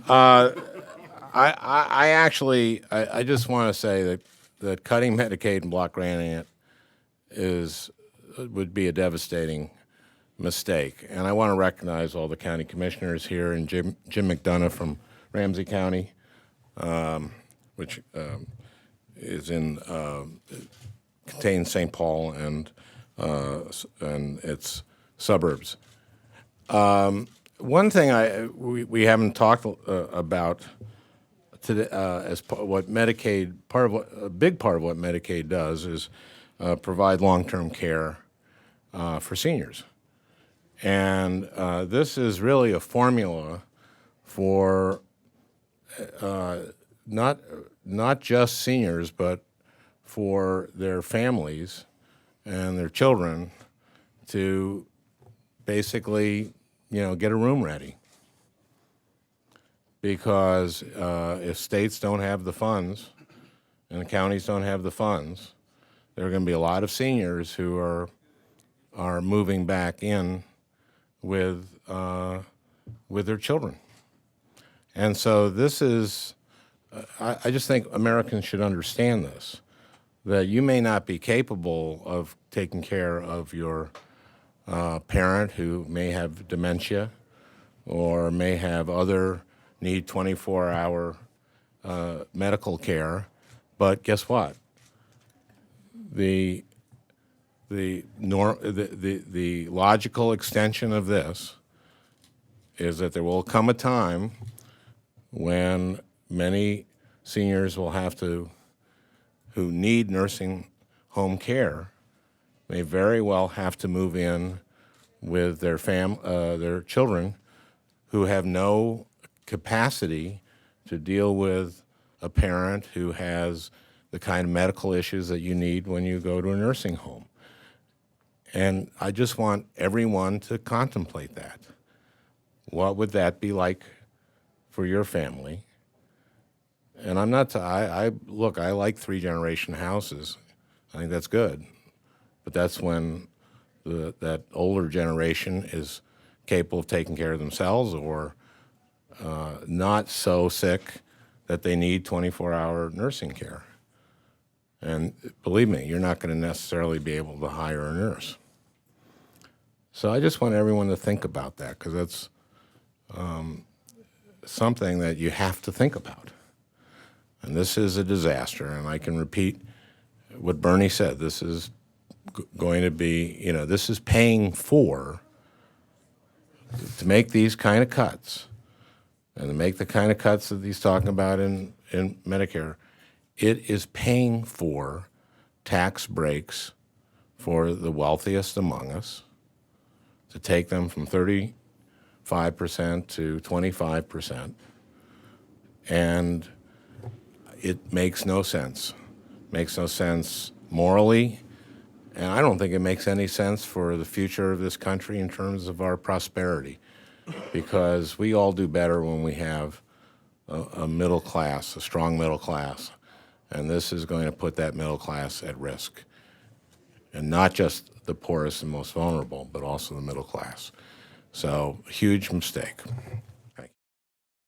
I actually, I just want to say that cutting Medicaid and block granting it would be a devastating mistake. And I want to recognize all the county commissioners here and Jim McDonough from Ramsey County, which is contains St. Paul and its suburbs. One thing we haven't talked about today, what Medicaid, a big part of what Medicaid does is provide long-term care for seniors. And this is really a formula for not just seniors, but for their families and their children to basically, get a room ready. Because if states don't have the funds and the counties don't have the funds, there are going to be a lot of seniors who are moving back in with their children. And so this is, I just think Americans should understand this, that you may not be capable of taking care of your parent who may have dementia or may have need 24-hour medical care, but guess what? The logical extension of this is that there will come a time when many seniors who need nursing home care may very well have to move in with their children who have no capacity to deal with a parent who has the kind of medical issues that you need when you go to a nursing home. And I just want everyone to contemplate that. What would that be like for your family? And I'm not, look, I like 3-generation houses. I think that's good. But that's when that older generation is capable of taking care of themselves or not so sick that they need 24-hour nursing care. And believe me, you're not going to necessarily be able to hire a nurse. So I just want everyone to think about that because that's something that you have to think about. And this is a disaster, and I can repeat what Bernie said. This is going to be, this is paying for to make these kind of cuts and to make the kind of cuts that he's talking about in Medicare. It is paying for tax breaks for the wealthiest among us to take them from 35% to 25%. And it makes no sense. Makes no sense morally, and I don't think it makes any sense for the future of this country in terms of our prosperity, because we all do better when we have a middle class, a strong middle class, and this is going to put that middle class at risk, and not just the poorest and most vulnerable, but also the middle class. So, huge mistake.